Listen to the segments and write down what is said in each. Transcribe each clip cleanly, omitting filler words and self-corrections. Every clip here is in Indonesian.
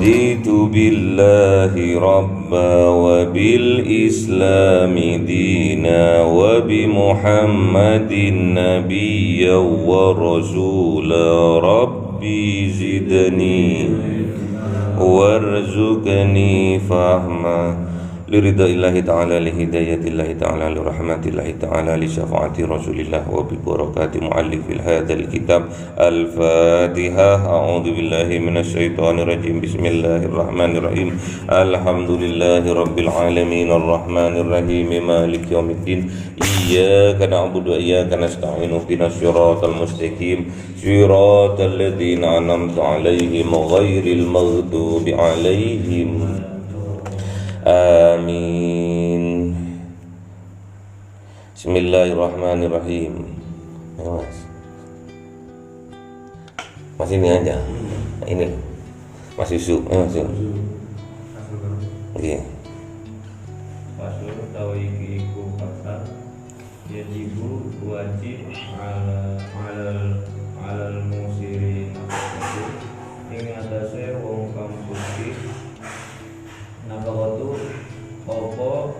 Raditu billahi rabba wa bil islami dina wa bi muhammadin nabiyya wa rasula rabbi zidni warzuqni fahma liridaillahi ta'ala lihidayatillahi ta'ala lirahmatillahi ta'ala li syafaati rasulillah wa bi barakati muallifil hadzal kitab. Al-Fatihah. A'udzu billahi minasyaitonir rajim. Bismillahirrahmanirrahim. Alhamdulillahi rabbil alamin arrahmanir rahim maliki yaumiddin. Iyyaka na'budu wa iyyaka nasta'in ihdinas siratal mustaqim siratal ladzina an'amta 'alaihim ghairil maghdubi 'alaihim. Amin. Bismillahirrahmanirrahim. Ya, Mas ini aja. Ini Mas Yusuf. Mas. Oke. Fasul tawiki iku kata yajibu wajib alal musirin nafsu ing atase wong kang sugih nafakatu apa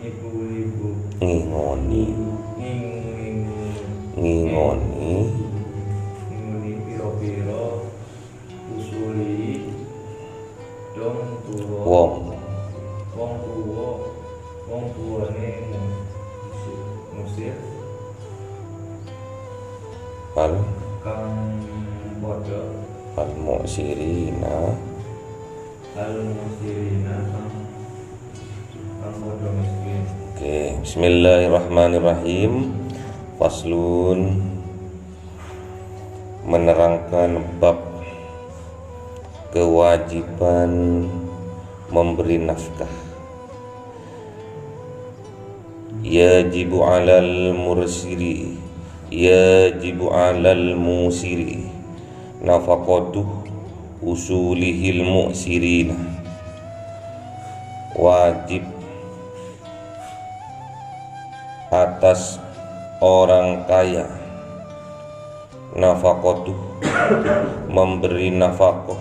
ibu-ibu Ngingoni piro-piro usuli dong tuwa wong tuwane musir Al kang bodoh Al-Mu'sirina al-musirina kang bodoh miskin. Oke, bismillahirrahmanirrahim. Faslun, menerangkan bab kewajiban memberi nafkah. Yajibu alal mursiri, yajibu alal musiri nafaqatuh usulihil mu'sirina. Wajib atas orang kaya nafaqatuh memberi nafkah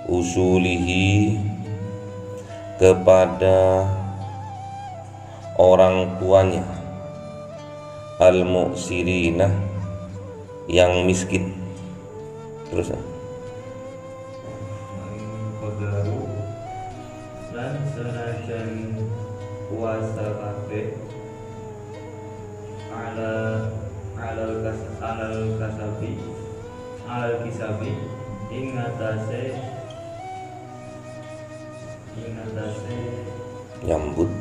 usulihi kepada orang tuanya al-mu'sirina yang miskin. Terus Qadaru lan senajan puasa kabeh alal kisabi ing atase nyambut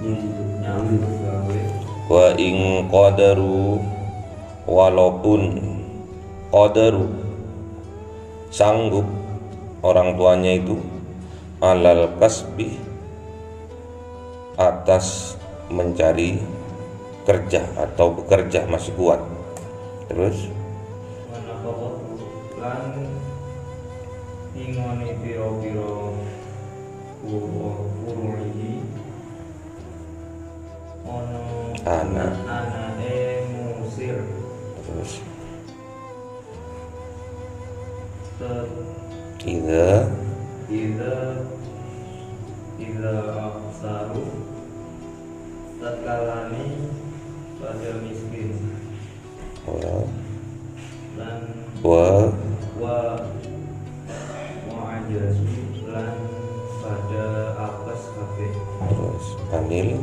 gawe wa ing qadaru, walaupun qadaru sanggup orang tuanya itu alal kasbi atas mencari kerja atau bekerja masih kuat. Terus lan ingoni piro-piro uruhi ono anake musir. terus Ida aksaru tatkalani pada miskin lan wa ajazu lan pada apes kabeh. terus anil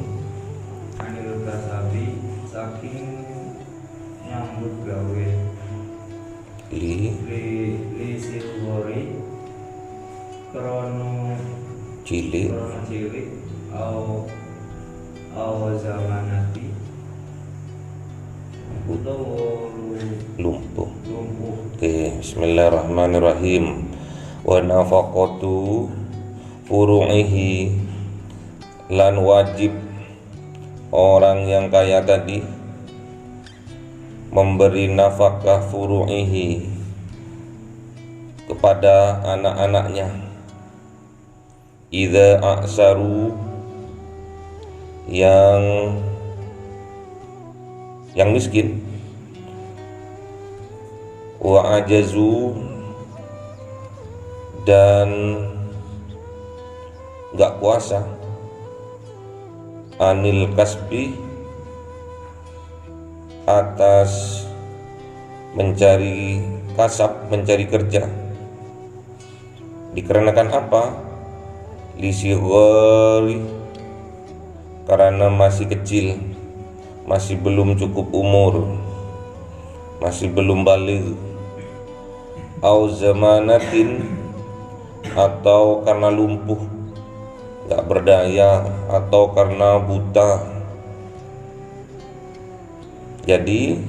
kasabi saking nyambut gawe li silwori krono cilik au zamanati utawa lumpuh. Oke, bismillahirrahmanirrahim. Wa nafaqatu furu'ihi, lan wajib orang yang kaya tadi memberi nafkah furu'ihi kepada anak-anaknya. Idza aksaru, yang miskin, wa ajazu, dan nggak puasa, anil kasbi, atas mencari kasab, mencari kerja. Dikarenakan apa? Lisigori, karena masih kecil, masih belum cukup umur, masih belum baligh. Au zamanatin, atau karena lumpuh, nggak berdaya, atau karena buta. Jadi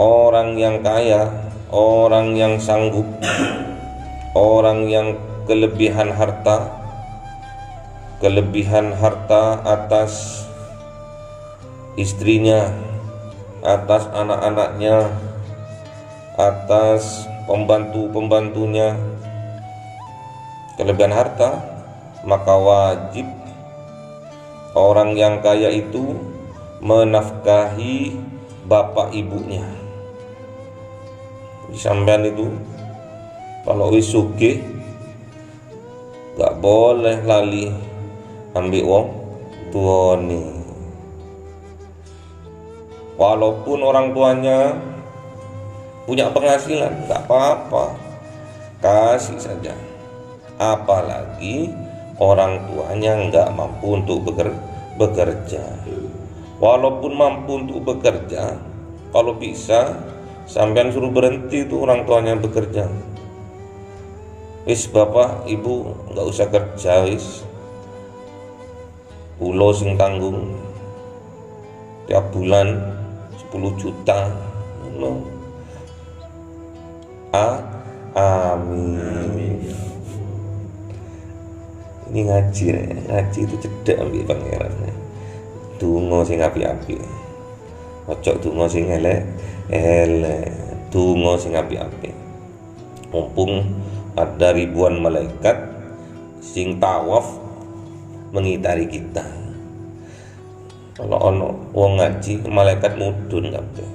orang yang kaya, orang yang sanggup, orang yang kelebihan harta atas istrinya, atas anak-anaknya, atas pembantu-pembantunya, kelebihan harta, maka wajib orang yang kaya itu menafkahi bapak ibunya. Sampean itu kalau wis sugih gak boleh lali ambil wong tuane. Walaupun orang tuanya punya penghasilan, gak apa-apa, kasih saja. Apalagi orang tuanya nggak mampu untuk bekerja. Walaupun mampu untuk bekerja, kalau bisa sampean suruh berhenti tuh orang tuanya bekerja. Wis bapak ibu nggak usah kerja, wis pulo sing tanggung tiap bulan 10 juta. No. Amin. Ini ngaji itu cedek ambil pangeran. Donga sing apik-apik. Ojo donga sing elek, donga sing apik-apik. Mumpung ada ribuan malaikat sing tawaf mengitari kita. Kalau ono wong ngaji, malaikat mudun kabeh.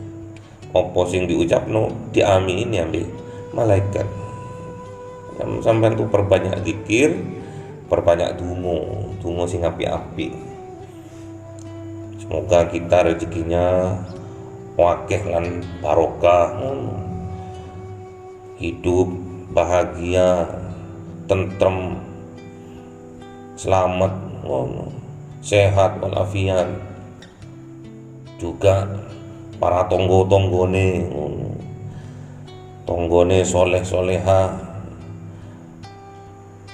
Apa sing diucapno diamini ambek malaikat. Sampeyan tuh perbanyak zikir, perbanyak donga sing apik-apik. Semoga kita rezekinya wakeh lan barokah, hidup bahagia, tentrem, selamat, sehat walafiat. Juga para tonggone soleh soleha,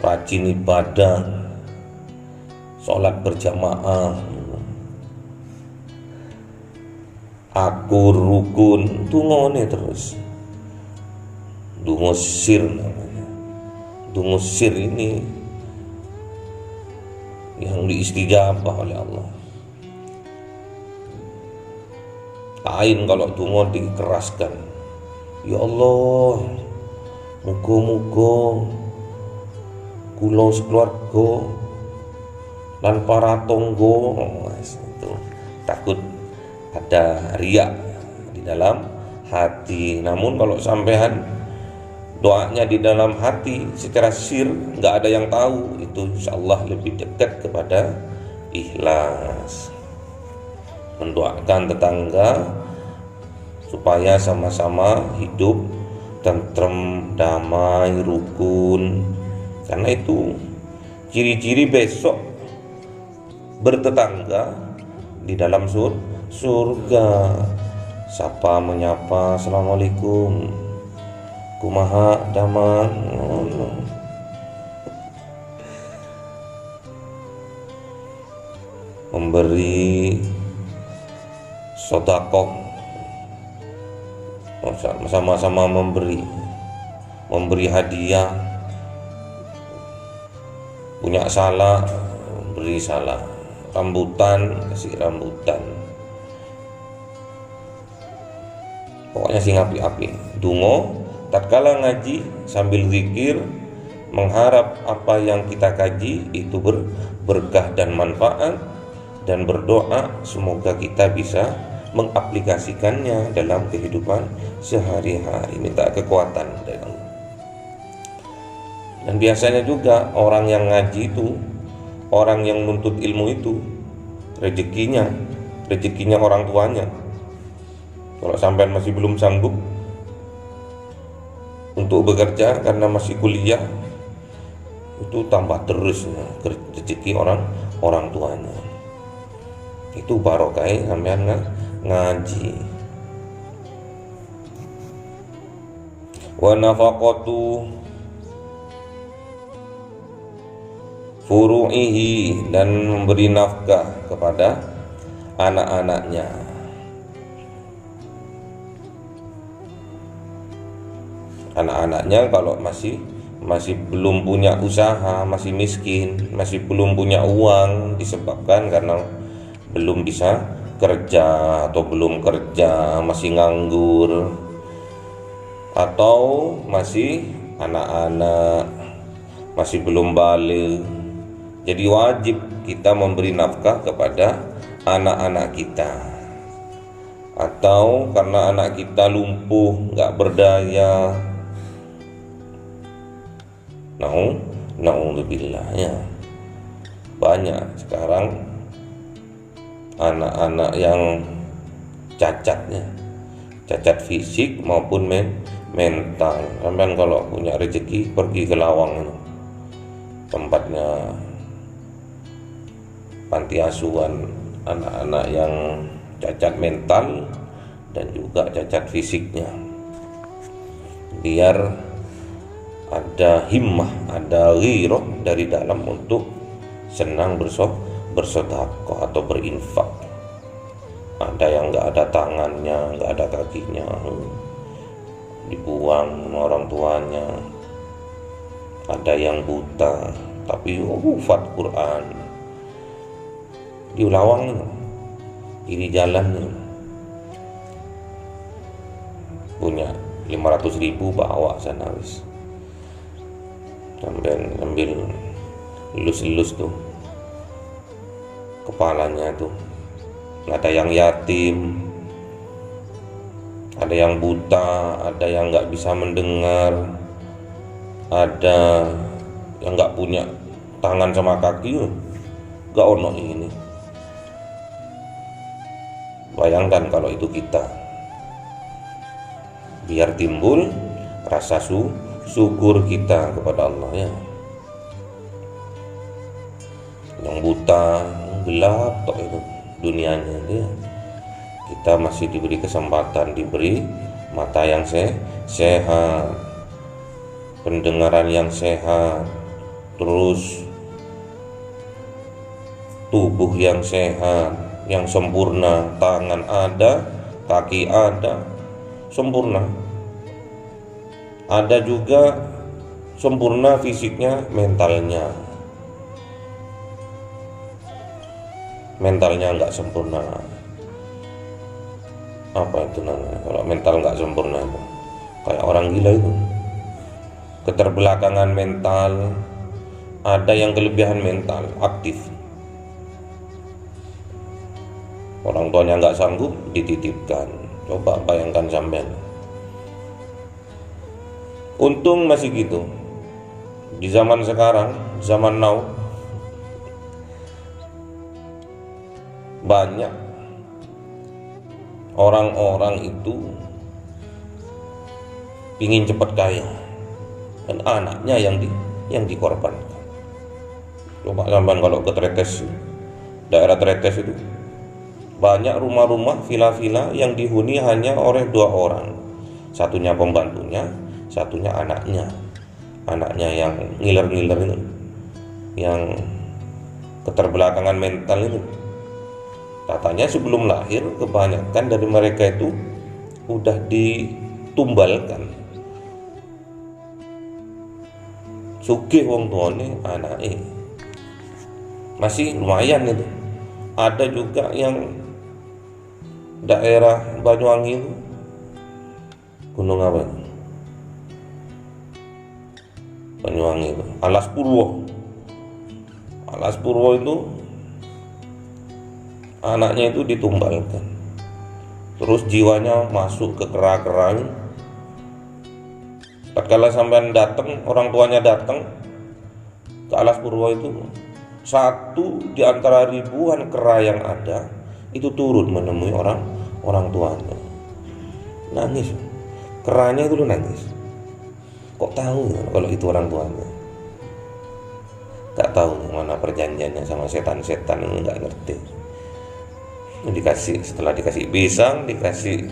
rajin ibadah, sholat berjamaah, akur rukun, tungone terus. Dungo sir namanya. Dungo sir ini yang diistijabah oleh Allah. Lain kalau dungo dikeraskan. Ya Allah, muga-muga kula sekeluarga lan para tonggo, itu takut ada riak di dalam hati. Namun kalau sampean doanya di dalam hati secara sir, nggak ada yang tahu, itu insyaallah lebih dekat kepada ikhlas. Mendoakan tetangga supaya sama-sama hidup tentrem, damai, rukun. Karena itu ciri-ciri besok bertetangga di dalam surga. Sapa menyapa, assalamualaikum, kumaha damang. Memberi sedekah, sama-sama memberi hadiah. Punya salah, beri salah. Rambutan, kasih rambutan. Pokoknya sing api-api. Dungo tatkala ngaji sambil zikir, mengharap apa yang kita kaji itu berkah dan manfaat, dan berdoa semoga kita bisa mengaplikasikannya dalam kehidupan sehari-hari. Minta kekuatan dari Allah. Dan biasanya juga orang yang ngaji itu, orang yang nuntut ilmu itu, rezekinya orang tuanya. Kalau sampean masih belum sanggup untuk bekerja karena masih kuliah, itu tambah terus rezeki orang tuanya. Itu barokah sampean ngaji. Wa nafaqatu furu'ihi, dan memberi nafkah kepada anak-anaknya. Anak-anaknya kalau masih belum punya usaha, masih miskin, masih belum punya uang disebabkan karena belum bisa kerja atau belum kerja, masih nganggur, atau masih anak-anak, masih belum balik. Jadi wajib kita memberi nafkah kepada anak-anak kita. Atau karena anak kita lumpuh, nggak berdaya, na'udzubillah ya. Banyak sekarang anak-anak yang cacat fisik maupun mental. Sampai kalau punya rezeki pergi ke Lawang, tempatnya panti asuhan anak-anak yang cacat mental dan juga cacat fisiknya, biar ada himmah, ada ghirah dari dalam untuk senang bersedekah atau berinfak. Ada yang nggak ada tangannya, nggak ada kakinya, dibuang sama orang tuanya. Ada yang buta tapi hafal Quran, di Lawang kiri jalan punya 500.000 bawa sana wis, sambil elus tuh kepalanya tuh. Ada yang yatim, ada yang buta, ada yang nggak bisa mendengar, ada yang nggak punya tangan sama kaki, nggak ono ini. Bayangkan kalau itu kita, biar timbul rasa syukur kita kepada Allah ya. Yang buta, gelap tok itu dunianya dia. Kita masih diberi kesempatan, diberi mata yang sehat, pendengaran yang sehat, terus tubuh yang sehat, yang sempurna, tangan ada, kaki ada, sempurna. Ada juga sempurna fisiknya, mentalnya nggak sempurna. Apa itu namanya? Kalau mental nggak sempurna itu kayak orang gila itu, keterbelakangan mental. Ada yang kelebihan mental, aktif. Orang tuanya nggak sanggup, dititipkan. Coba bayangkan sampean. Untung masih gitu. Di zaman sekarang, zaman now, banyak orang-orang itu ingin cepat kaya dan anaknya yang dikorbankan. Coba sampean kalau ke Tretes, daerah Tretes itu banyak rumah-rumah, villa-villa yang dihuni hanya oleh 2 orang. Satunya pembantunya, satunya anaknya yang ngiler-ngiler itu, yang keterbelakangan mental itu. Katanya sebelum lahir kebanyakan dari mereka itu udah ditumbalkan. Sugih wong tuane anake. Masih lumayan itu. Ada juga yang daerah Banyuwangi itu, gunung apa itu? Banyuwangi itu, Alas Purwo itu anaknya itu ditumbalkan, terus jiwanya masuk ke kera-kera tatkala sampean datang, orang tuanya datang ke Alas Purwo itu, satu di antara ribuan kera yang ada itu turun menemui orang tuanya, nangis. Keranya itu nangis. Kok tahu kalau itu orang tuanya? Gak tahu mana perjanjiannya sama setan-setan, nggak ngerti. Setelah dikasih pisang, dikasih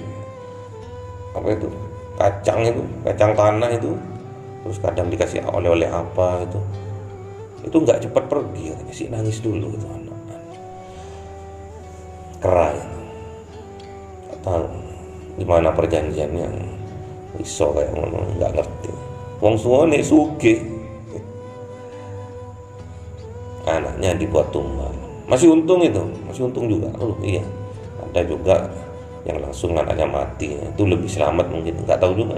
apa itu, kacang tanah itu, terus kadang dikasih oleh-oleh apa itu nggak cepat pergi, sih nangis dulu itu anak. Kera itu nggak tahu gimana perjanjiannya, iso kayak ngono, nggak ngerti. Wong suwane sugih, anaknya dibuat tumbal, masih untung juga. Oh iya, ada juga yang langsung anaknya mati, itu lebih selamat mungkin, nggak tahu juga.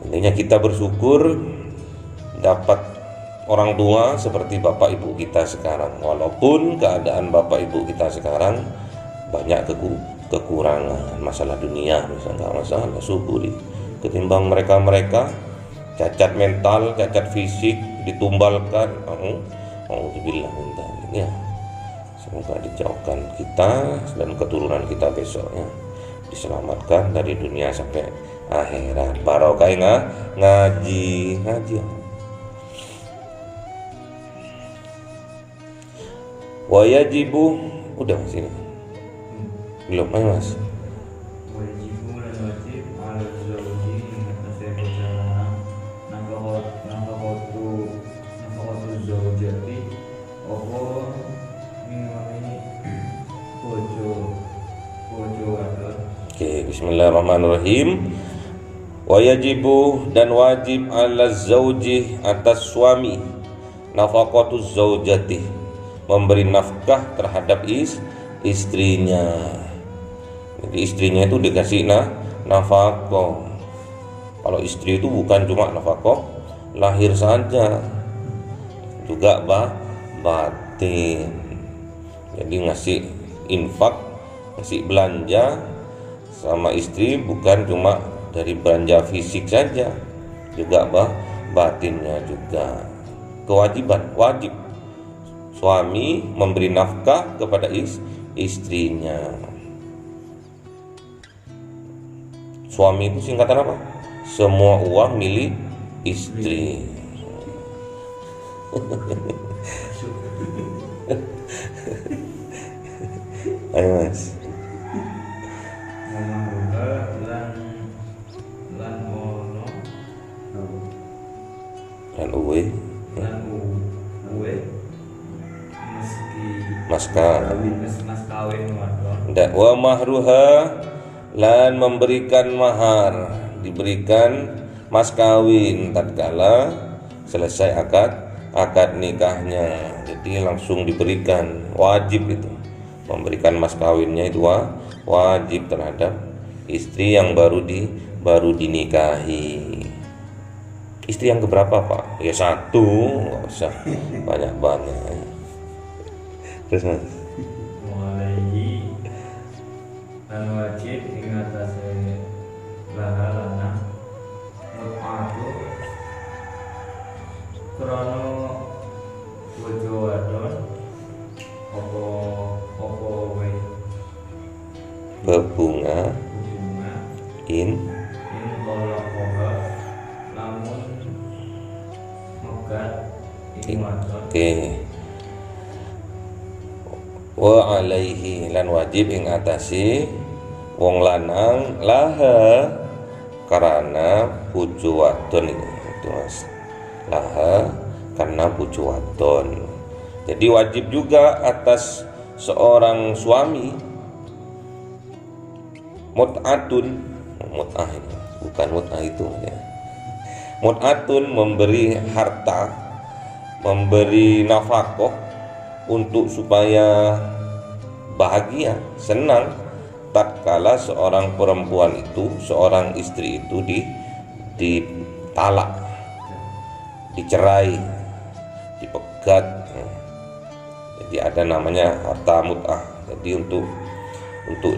Intinya kita bersyukur dapat orang tua seperti bapak ibu kita sekarang, walaupun keadaan bapak ibu kita sekarang banyak kekurangan, masalah dunia misalnya, nggak masalah, syukuri. Ketimbang mereka cacat mental, cacat fisik, ditumbalkan, alhamdulillah ya. Semoga dijauhkan kita dan keturunan kita besoknya diselamatkan dari dunia sampai akhirat. Barokah ngaji. Wa yajibu, udah Mas ini. Belum, ayo Mas. Wajibu dan wajib ala zauji mengatasi perjalanan nafaqatu zaujati apa mingami bojo wadon. Oke, bismillahirrahmanirrahim. Wa yajibu dan wajib ala zauji atas suami nafaqatu zaujati, memberi nafkah terhadap istrinya. Jadi istrinya itu dikasih nafkah. Kalau istri itu bukan cuma nafkah lahir saja, juga batin. Jadi ngasih infak, ngasih belanja sama istri bukan cuma dari belanja fisik saja, juga batinnya juga. Kewajiban, wajib suami memberi nafkah kepada istrinya. Suami itu singkatan apa? Semua uang milik istri. Ayo Mas. Dan uwe mas kawin wa mahruha, lan memberikan mahar, diberikan mas kawin tatkala selesai akad nikahnya. Jadi langsung diberikan, wajib itu memberikan mas kawinnya, itu wajib terhadap istri yang baru dinikahi. Istri yang keberapa Pak? Ya satu, nggak usah banyak. Terus Mas. Walaihi dan wajib ingatasi lahalana mut'atu krono bojo wadon opo we Bebunga in tolakoha namun megat ing wadon. Oke. Wa alaihi, lan wajib ing atasi wong lanang laha karena bojo wadon itu Mas. Laha karena bojo wadon. Jadi wajib juga atas seorang suami mut'atun, mut'ah ini bukan mut'ah itu ya. Mut'atun memberi harta, memberi nafkah untuk supaya bahagia, senang tatkala seorang perempuan itu, seorang istri itu ditalak, dicerai, dipegat. Jadi ada namanya harta mut'ah. Jadi untuk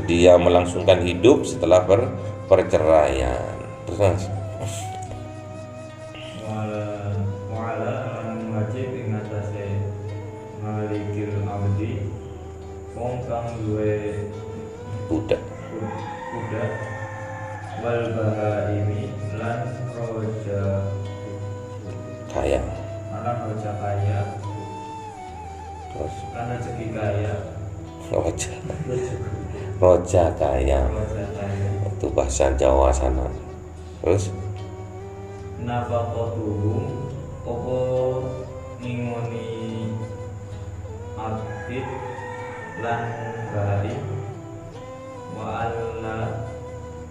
dia melangsungkan hidup setelah perceraian. Terus wa'ala lan wajib ing atase malikil abdi wong kang duwe budak budak wal bahaimi lan roja kaya. lan roja kaya Terus lan rezeki kaya roja roja kaya roja kaya itu bahasa Jawa sana. Terus nafaqatuhum opo ngingoni abid lan bahari wa alla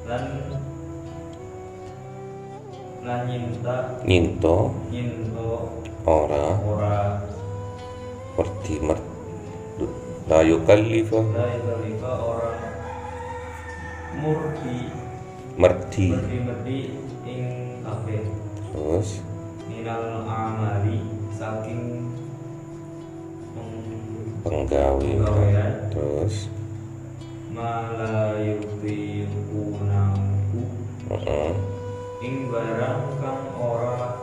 lan nyinto ora ora merti la yukallifa la ora merti. merdi ing kabeh Terus minal amali saking penggawean. Terus malayutiunahu ing barang kang ora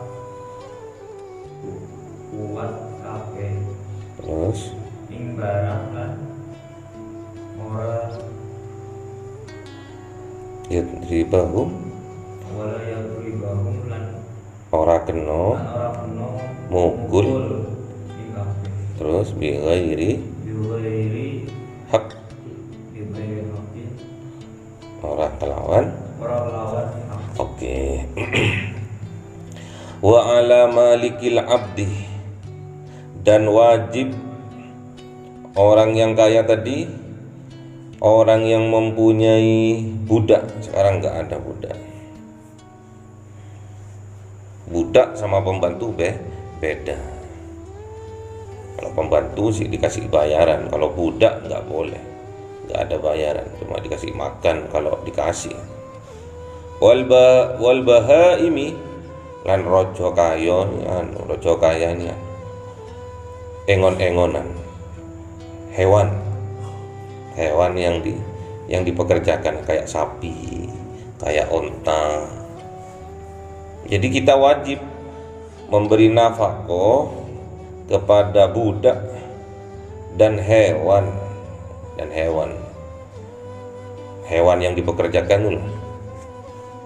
kuat kabeh. Terus Ing barang kan ora yadribahum wala yadribahum lan ora kena ora kena mukul. ing kabeh Terus bi ghairi biwairi hak biwairi haki ora kelawan. ora lawan hak. Oke. Wa ala malikil abdi, dan wajib orang yang kaya tadi, orang yang mempunyai budak. Sekarang nggak ada budak. Budak sama pembantu beda. Kalau pembantu sih dikasih bayaran, kalau budak nggak boleh, nggak ada bayaran, cuma dikasih makan kalau dikasih. Wal bahaimi lan rojo kaya ini engon-engonan, hewan yang dipekerjakan kayak sapi, kayak onta. Jadi kita wajib memberi nafkah kepada budak dan hewan yang dipekerjakan dulu,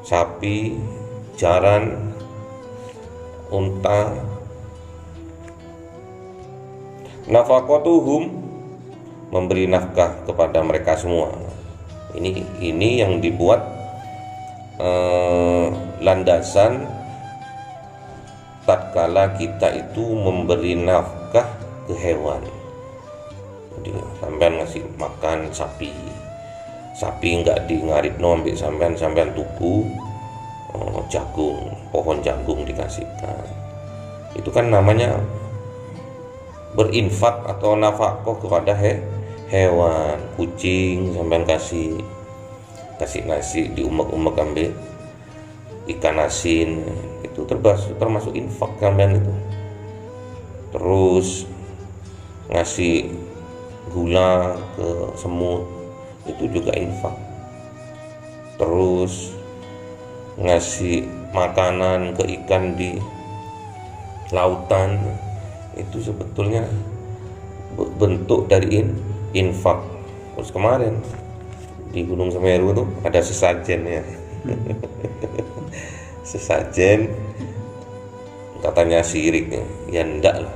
sapi, jaran, unta. Nafaqatuhum, memberi nafkah kepada mereka semua. Ini yang dibuat landasan tatkala kita itu memberi nafkah ke hewan. Jadi sampean ngasih makan sapi nggak di ngaritno ambek sampean tuku jagung, pohon jagung dikasihkan. Itu kan namanya berinfak atau nafkah kepada hewan. Kucing sampean kasih nasi diumek-umek ambek ikan asin, itu termasuk infak sampean itu. Terus ngasih gula ke semut, itu juga infak. Terus ngasih makanan ke ikan di lautan, itu sebetulnya bentuk dari infak. Terus kemarin di Gunung Semeru tuh ada sesajen ya. Sesajen katanya sirik ya, enggak lah,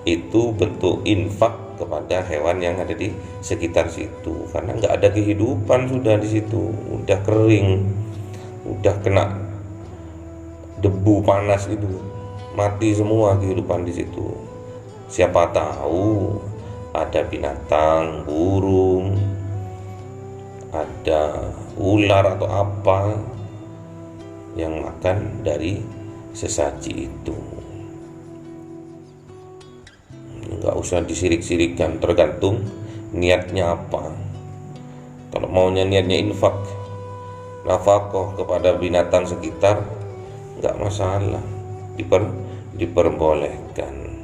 itu bentuk infak kepada hewan yang ada di sekitar situ, karena nggak ada kehidupan sudah di situ, udah kering, udah kena debu panas itu, mati semua kehidupan di situ. Siapa tahu ada binatang, burung, ada ular atau apa yang makan dari sesaji itu. Nggak usah disirik-sirikan, tergantung niatnya apa. Kalau maunya niatnya infak, nafkah kepada binatang sekitar, nggak masalah, diperbolehkan.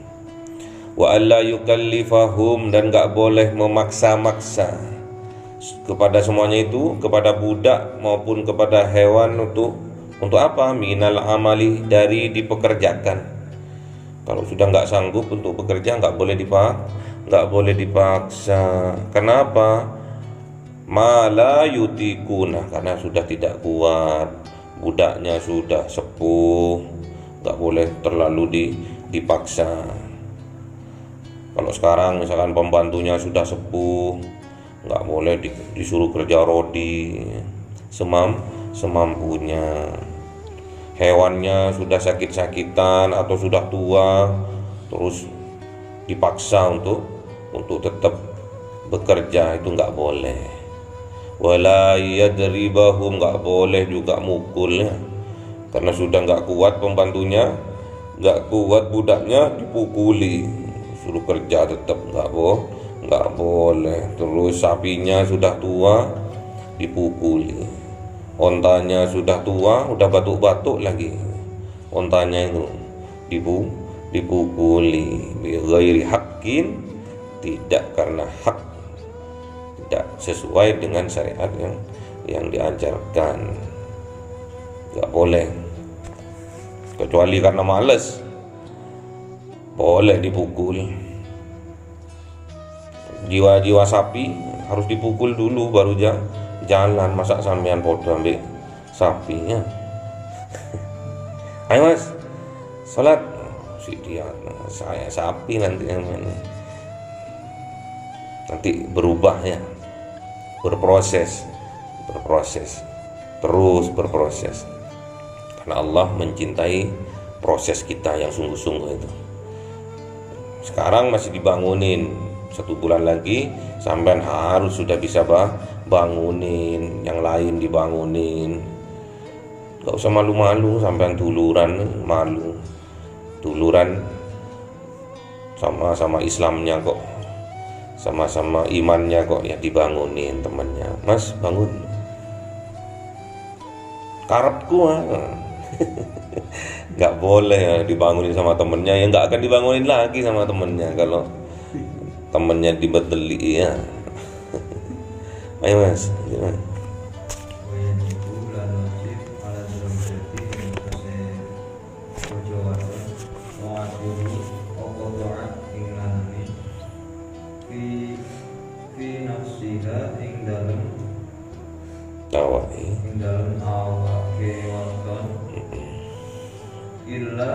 Wa alla yukallifahum, dan nggak boleh memaksa-maksa kepada semuanya itu, kepada budak maupun kepada hewan untuk Untuk apa? Minal amali, dari dipekerjakan. Kalau sudah nggak sanggup untuk bekerja, nggak boleh dipaksa. Kenapa? Mala yutikuna, karena sudah tidak kuat, budaknya sudah sepuh, nggak boleh terlalu dipaksa. Kalau sekarang misalkan pembantunya sudah sepuh, nggak boleh disuruh kerja rodi, semampunya. Hewannya sudah sakit-sakitan atau sudah tua, terus dipaksa untuk tetap bekerja, itu nggak boleh. Wala yadribahum, nggak boleh juga mukulnya, karena sudah nggak kuat pembantunya, nggak kuat budaknya, dipukuli, suruh kerja tetap nggak boleh. Terus sapinya sudah tua, dipukuli. Ontanya sudah tua, udah batuk-batuk lagi, ontanya itu dipukuli. Bighairi haqqin, tidak karena hak, tidak sesuai dengan syariat yang diajarkan. Nggak boleh, kecuali karena malas, boleh dipukul. Jiwa-jiwa sapi harus dipukul dulu baru jalan. Masa sampean podo ambil sapinya? Ayo mas, sholat. Si dia, saya sapi nanti yang mana? Nanti berubah ya, berproses, terus berproses. Karena Allah mencintai proses kita yang sungguh-sungguh itu. Sekarang masih dibangunin, 1 bulan lagi sampean harus sudah bisa bangunin, yang lain dibangunin. Gak usah malu-malu, sampean duluran, malu duluran, sama-sama Islamnya kok, sama-sama imannya kok, ya dibangunin temannya. Mas bangun, karepku nggak boleh ya dibangunin sama temennya, ya nggak akan dibangunin lagi sama temennya kalau temennya dibeteli ya. Ayo mas, gimana? Wajibu lan wajib ala zaujati ing atase bojo wadon wajibu apa taat ing lanane fi nafsiha ing dalem awake wadon illa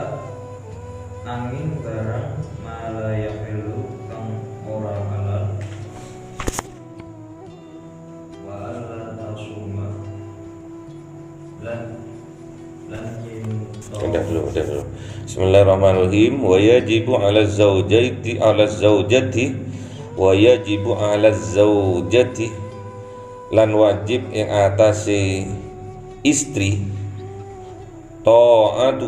angin barang malaya pelu kang ora halal Udah dulu. Bismillahirrahmanirrahim. Wa yajibu 'ala zaujati lan wajib yang atase istri taat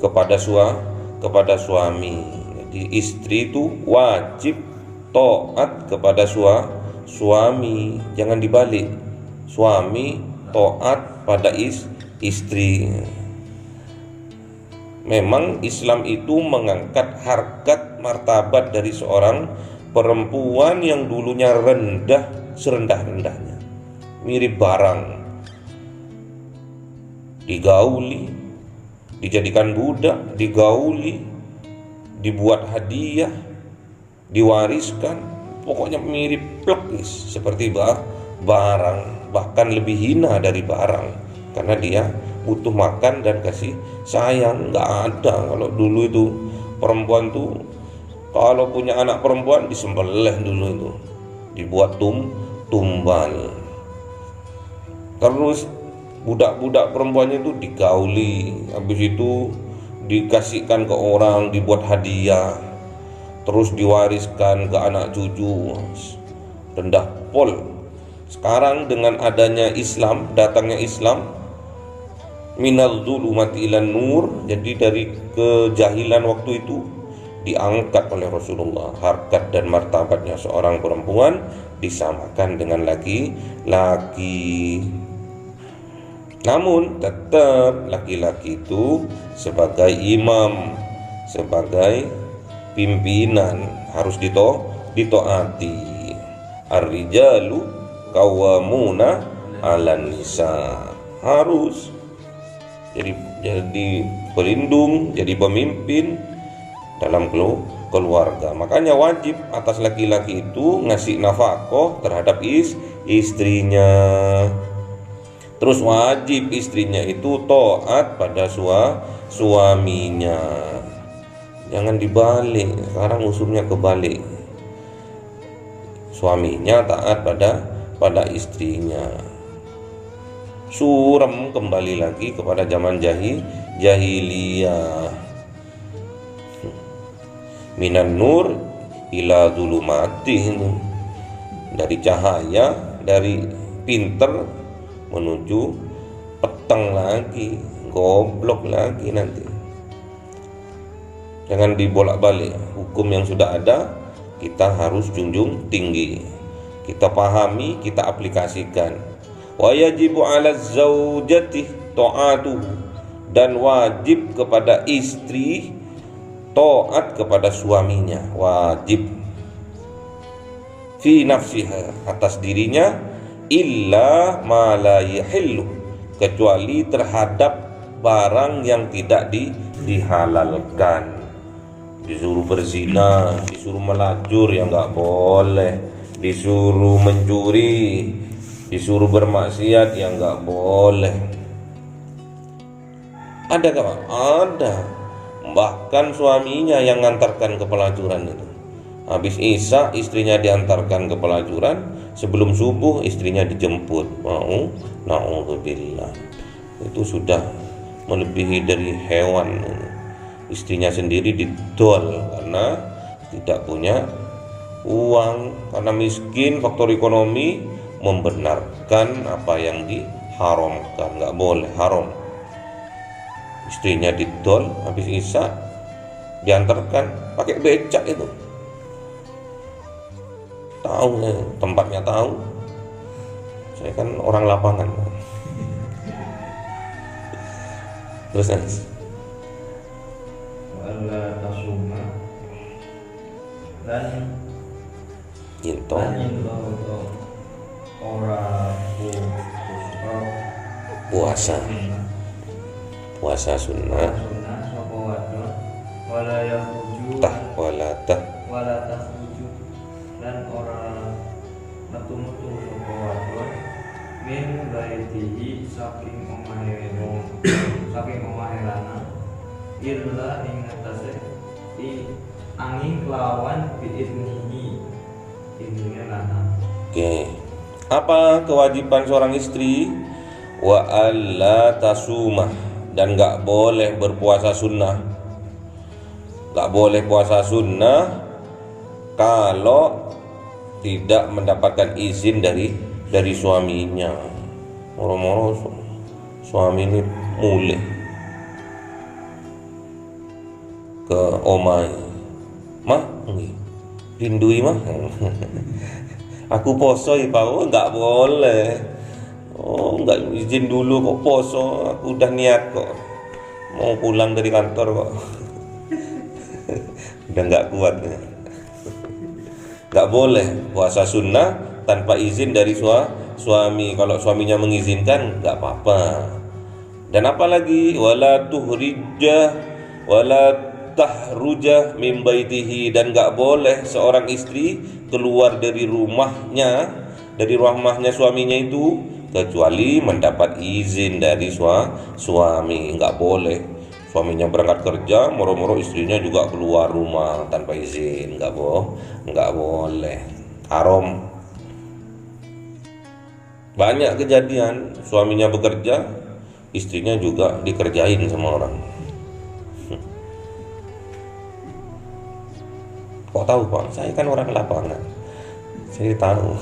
kepada suami. Jadi istri itu wajib taat kepada suami, jangan dibalik. Suami taat pada istri. Memang Islam itu mengangkat harkat martabat dari seorang perempuan yang dulunya rendah serendah-rendahnya, mirip barang, digauli, dijadikan budak, digauli, dibuat hadiah, diwariskan, pokoknya mirip plekis seperti barang, bahkan lebih hina dari barang, karena dia butuh makan dan kasih sayang. Nggak ada kalau dulu itu perempuan tuh, kalau punya anak perempuan disembelih dulu itu, dibuat tumbal. Terus budak-budak perempuannya itu digauli, habis itu dikasihkan ke orang, dibuat hadiah, terus diwariskan ke anak cucu, rendah pol. Sekarang dengan adanya Islam, datangnya Islam, minal zulumati ilan nur, jadi dari kejahilan waktu itu diangkat oleh Rasulullah harkat dan martabatnya seorang perempuan disamakan dengan laki-laki. Namun tetap laki-laki itu sebagai imam, sebagai pimpinan harus ditaati. Ar-rijalu qawwamuna 'alan nisa. Harus jadi pelindung, jadi pemimpin dalam keluarga. Makanya wajib atas laki-laki itu ngasih nafkah terhadap istrinya. Terus wajib istrinya itu taat pada suaminya. Jangan dibalik, sekarang usulnya kebalik. Suaminya taat pada istrinya. Suram kembali lagi kepada zaman jahiliyah. Minan nur ila zulumati, dari cahaya, dari pinter menuju petang lagi, goblok lagi nanti. Jangan dibolak-balik. Hukum yang sudah ada kita harus junjung tinggi, kita pahami, kita aplikasikan. Wa yajibu 'ala zaujati ta'atuhu, dan wajib kepada istri taat kepada suaminya, wajib. Fi nafsiha, atas dirinya, illa ma la yahillu, kecuali terhadap barang yang tidak dihalalkan. Disuruh berzina, disuruh melacur, ya nggak boleh. Disuruh mencuri, disuruh bermaksiat, ya nggak boleh. Ada nggak? Ada. Bahkan suaminya yang ngantarkan ke pelacuran itu. Habis isya istrinya diantarkan ke pelacuran, sebelum subuh istrinya dijemput. Na'udzubillah. Itu sudah melebihi dari hewan. Istrinya sendiri didol karena tidak punya uang, karena miskin, faktor ekonomi membenarkan apa yang diharamkan. Nggak boleh, haram. Istrinya didol, habis isya diantarkan pakai becak itu. Tahu tempatnya, tahu. Saya kan orang lapangan. Terus wala tasuma, dan Yinto ora puasa sunnah sapa wadon, wala yahuju wala tahruju, dan ora metu-metu sapa wadon min baitihi saking omahe lanang, illa ing atase angin kelawan biiznihi, izinnya lanang. Oke. Apa kewajiban seorang istri? Wa alla tasumah, dan nggak boleh berpuasa sunnah. Nggak boleh puasa sunnah kalau tidak mendapatkan izin dari suaminya. Moro-moro suami ini mulih ke omai, mah rindui mah. Aku poso ya Pak. Oh, nggak boleh. Oh, nggak izin dulu kok poso. Aku udah niat kok, mau pulang dari kantor kok. Udah nggak kuat. Nggak boleh puasa sunnah tanpa izin dari suami. Kalau suaminya mengizinkan nggak apa-apa. Dan apalagi wala tuhrijah wala tahruja min baitihi, dan nggak boleh seorang istri keluar dari rumahnya suaminya itu kecuali mendapat izin dari suami. Nggak boleh suaminya berangkat kerja moro-moro istrinya juga keluar rumah tanpa izin. Nggak boleh, haram. Banyak kejadian suaminya bekerja, istrinya juga dikerjain sama orang. Kok tahu Pak? Saya kan orang lapangan. Saya tahu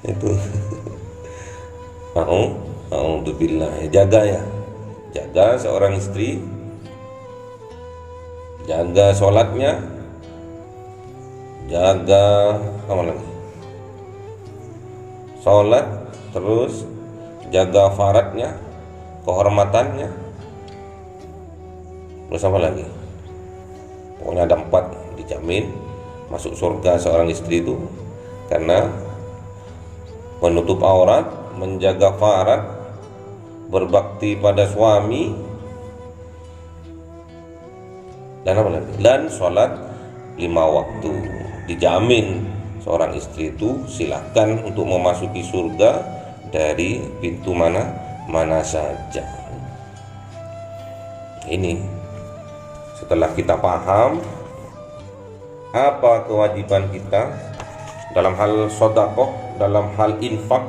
itu. Alhamdulillah. Jaga seorang istri, jaga sholatnya, jaga apa lagi? Sholat, terus jaga faradnya, kehormatannya, terus apa lagi? Pokoknya ada 4 dijamin masuk surga seorang istri itu, karena menutup aurat, menjaga farad, berbakti pada suami, dan apa lagi? Dan sholat 5 waktu. Dijamin seorang istri itu silakan untuk memasuki surga dari pintu mana saja. Ini setelah kita paham apa kewajiban kita dalam hal sedekah, dalam hal infak,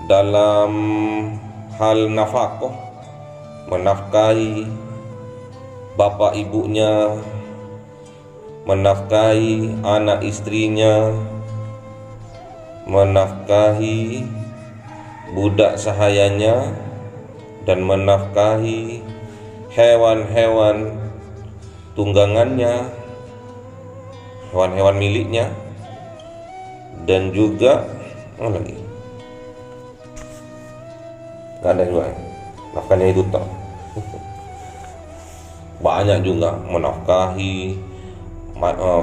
dalam hal nafkah, menafkahi bapak ibunya, menafkahi anak istrinya, menafkahi budak sahayanya, dan menafkahi hewan-hewan tunggangannya, hewan-hewan miliknya, dan juga apa lagi? Gak ada juga, nafkahnya itu tak. Banyak juga menafkahi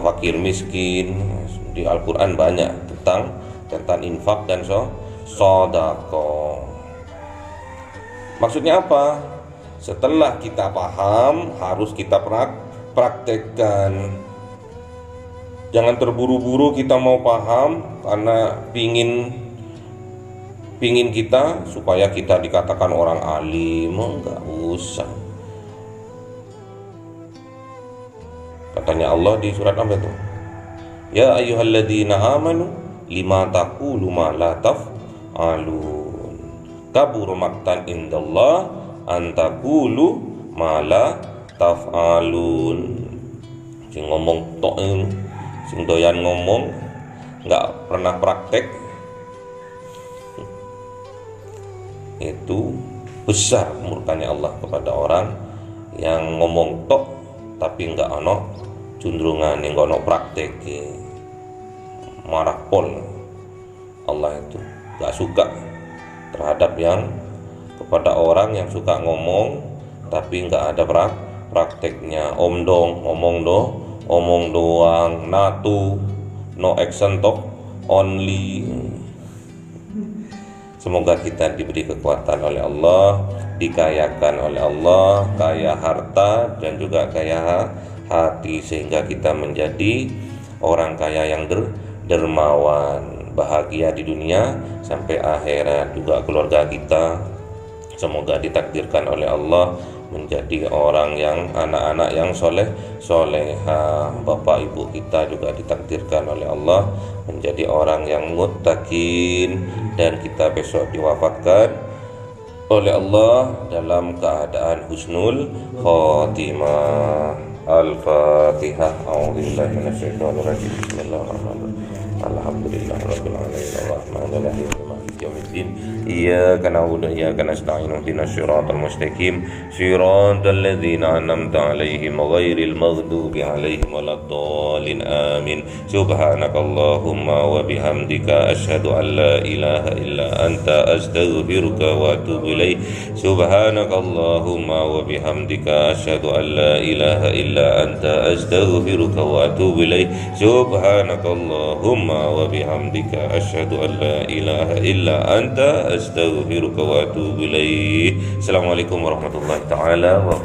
fakir miskin. Di Al-Quran banyak tentang infak dan sedekah. Maksudnya apa? Setelah kita paham, harus kita praktekkan. Jangan terburu-buru kita mau paham karena pingin kita supaya kita dikatakan orang alim. Enggak usah. Katanya Allah di surat apa itu? Ya ayyuhalladzina amanu lima taqulu ma la taf'alun. Kabur maktan indallah antakulu ma la taf'alun. Sing ngomong tok, sing doyan ngomong, nggak pernah praktek, itu besar murkanya Allah kepada orang yang ngomong tok tapi nggak ono cundrungan, nggak ono praktek. Marah pol Allah itu nggak suka terhadap yang kepada orang yang suka ngomong tapi nggak ada prakteknya. Omong doang, natu, no action talk only. Semoga kita diberi kekuatan oleh Allah, dikayakan oleh Allah, kaya harta dan juga kaya hati, sehingga kita menjadi orang kaya yang dermawan, bahagia di dunia sampai akhirat. Juga keluarga kita semoga ditakdirkan oleh Allah menjadi orang yang anak-anak yang soleha. Bapak ibu kita juga ditakdirkan oleh Allah menjadi orang yang muttaqin, dan kita besok diwafatkan oleh Allah dalam keadaan husnul khatimah. Al-Fatihah. A'udzubillahi minasyaitonir rajim. Bismillahirrahmanirrahim. Alhamdulillahirabbil alamin arrahmanir rahim maliki yaumiddin. Iyyaka na'budu wa iyyaka nasta'in ihdinas siratal mustaqim siratal ladzina an'amta 'alaihim ghairil maghdubi 'alaihim waladdallin. Amin. Subhanakallahumma wa bihamdika asyhadu an la ilaha illa anta astaghfiruka wa atubu ilaik. Subhanakallahumma wa bihamdika asyhadu an la ilaha illa anta astaghfiruka wa atubu ilaik. Subhanakallahumma wa bihamdika asyhadu an la ilaha illa anta astaghfiruka wa atubu ilaik. Assalamualaikum warahmatullahi taala wabarakatuh.